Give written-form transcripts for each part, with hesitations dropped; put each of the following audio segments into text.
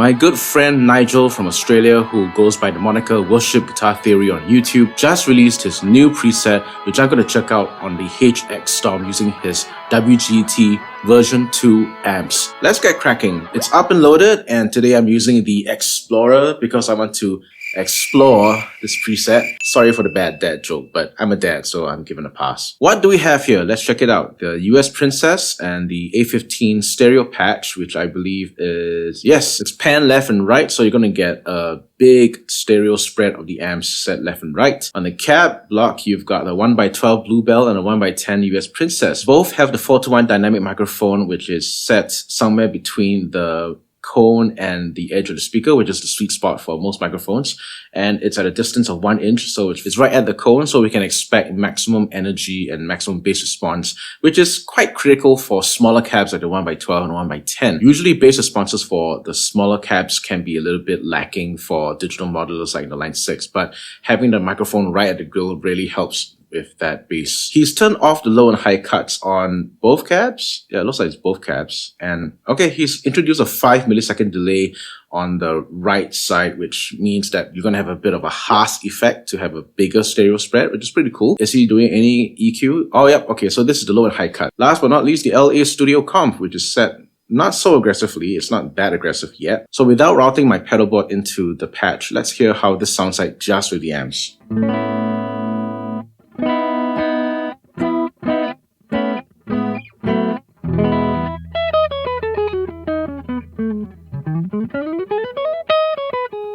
My good friend Nigel from Australia, who goes by the moniker Worship Guitar Theory on YouTube, just released his new preset, which I'm going to check out on the HX Stomp using his WGT V2 amps. Let's get cracking. It's up and loaded, and today I'm using the Explorer because I want to explore this preset. Sorry for the bad dad joke, but I'm a dad, so I'm given a pass. What do we have here? Let's check it out. The US Princess and the A15 stereo patch, which I believe is, yes, it's pan left and right, so you're going to get a big stereo spread of the amps set left and right. On the cab block, you've got a 1x12 Bluebell and a 1x10 US Princess. Both have the 4-to-1 dynamic microphone, which is set somewhere between the cone and the edge of the speaker, which is the sweet spot for most microphones, and it's at a distance of 1 inch, so it's right at the cone, so we can expect maximum energy and maximum bass response, which is quite critical for smaller cabs like the 1x12 and 1x10. Usually bass responses for the smaller cabs can be a little bit lacking for digital modelers like the Line 6, but having the microphone right at the grill really helps with that bass. He's turned off the low and high cuts on both cabs. Yeah, it looks like it's both cabs. And okay, he's introduced a 5 millisecond delay on the right side, which means that you're going to have a bit of a Haas effect to have a bigger stereo spread, which is pretty cool. Is he doing any EQ? Oh, yep. Okay, so this is the low and high cut. Last but not least, the LA Studio Comp, which is set not so aggressively. It's not that aggressive yet. So without routing my pedal board into the patch, let's hear how this sounds like just with the amps.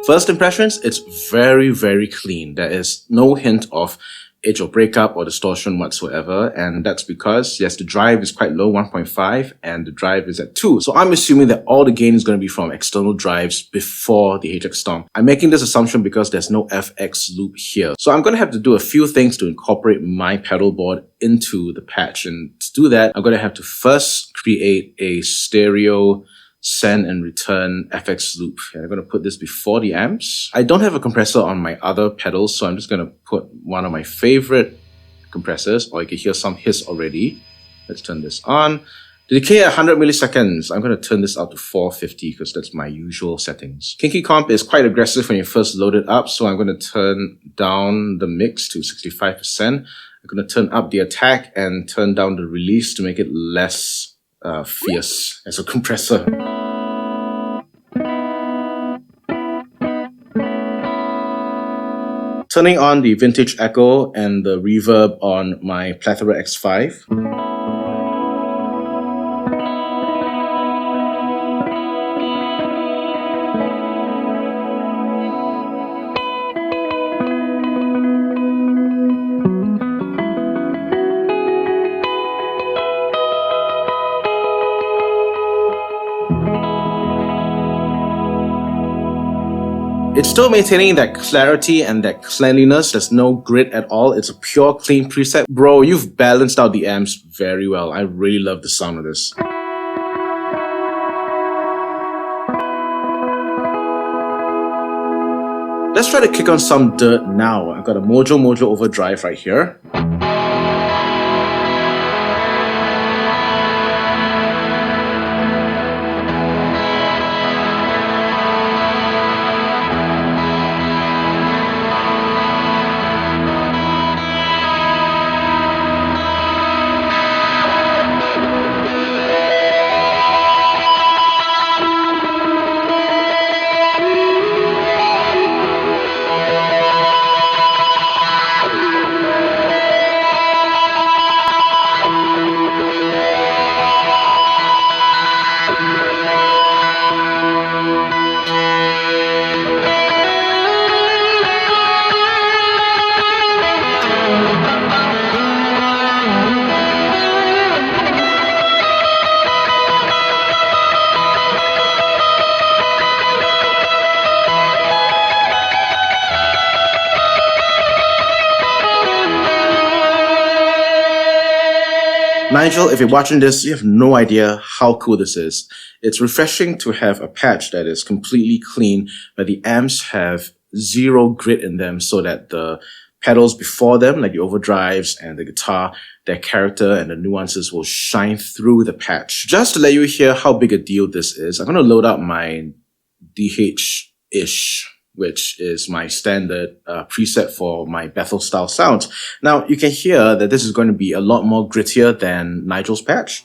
First impressions, it's very, very clean. There is no hint of edge or breakup or distortion whatsoever, and that's because, yes, the drive is quite low, 1.5, and the drive is at 2. So I'm assuming that all the gain is going to be from external drives before the HX Stomp. I'm making this assumption because there's no FX loop here. So I'm going to have to do a few things to incorporate my pedal board into the patch, and to do that, I'm going to have to first create a stereo send and return FX loop. And I'm going to put this before the amps. I don't have a compressor on my other pedals, so I'm just going to put one of my favorite compressors, or you can hear some hiss already. Let's turn this on. The decay at 100 milliseconds. I'm going to turn this out to 450 because that's my usual settings. Kinky Comp is quite aggressive when you first load it up, so I'm going to turn down the mix to 65%. I'm going to turn up the attack and turn down the release to make it less fierce as a compressor. Turning on the vintage echo and the reverb on my Plethora X5. It's still maintaining that clarity and that cleanliness. There's no grit at all. It's a pure, clean preset. Bro, you've balanced out the amps very well. I really love the sound of this. Let's try to kick on some dirt now. I've got a Mojo overdrive right here. Nigel, if you're watching this, you have no idea how cool this is. It's refreshing to have a patch that is completely clean, but the amps have zero grit in them so that the pedals before them, like the overdrives and the guitar, their character and the nuances will shine through the patch. Just to let you hear how big a deal this is, I'm going to load up my DH-ish, which is my standard preset for my Bethel style sounds. Now you can hear that this is going to be a lot more grittier than Nigel's patch.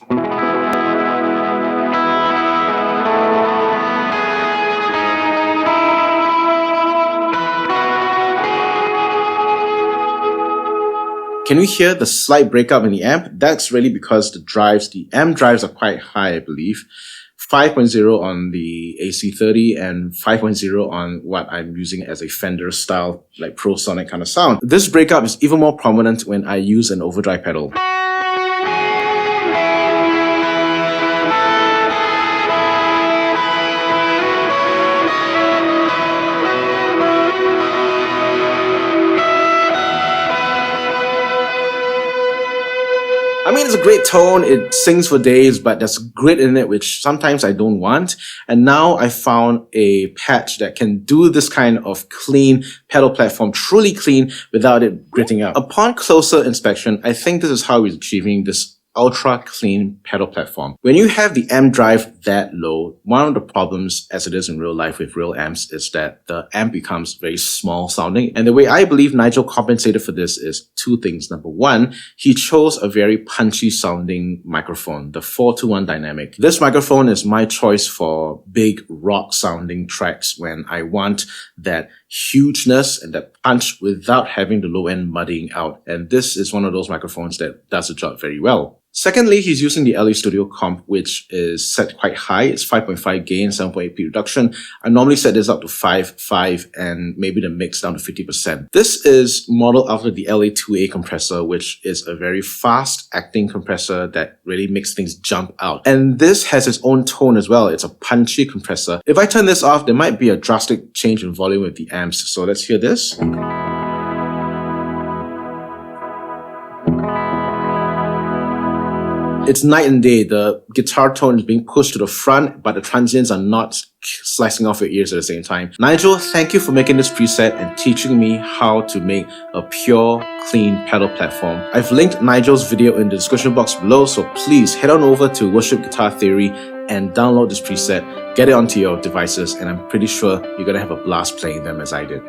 Can you hear the slight breakup in the amp? That's really because the amp drives are quite high, I believe. 5.0 on the AC30 and 5.0 on what I'm using as a Fender style, like Pro Sonic kind of sound. This breakup is even more prominent when I use an overdrive pedal. I mean, it's a great tone, it sings for days, but there's grit in it, which sometimes I don't want. And now I found a patch that can do this kind of clean pedal platform, truly clean, without it gritting out. Upon closer inspection, I think this is how we're achieving this ultra clean pedal platform. When you have the amp drive that low, one of the problems, as it is in real life with real amps, is that the amp becomes very small sounding. And the way I believe Nigel compensated for this is two things. Number one, he chose a very punchy sounding microphone, the 4-to-1 dynamic. This microphone is my choice for big rock sounding tracks when I want that hugeness and that punch without having the low end muddying out. And this is one of those microphones that does the job very well. Secondly, he's using the LA Studio comp, which is set quite high. It's 5.5 gain, 7.8p reduction. I normally set this up to 5, and maybe the mix down to 50%. This is modeled after the LA2A compressor, which is a very fast acting compressor that really makes things jump out. And this has its own tone as well. It's a punchy compressor. If I turn this off, there might be a drastic change in volume with the amps. So let's hear this. It's night and day. The guitar tone is being pushed to the front, but the transients are not slicing off your ears at the same time. Nigel, thank you for making this preset and teaching me how to make a pure, clean pedal platform. I've linked Nigel's video in the description box below, so please head on over to Worship Guitar Theory and download this preset, get it onto your devices, and I'm pretty sure you're gonna have a blast playing them as I did.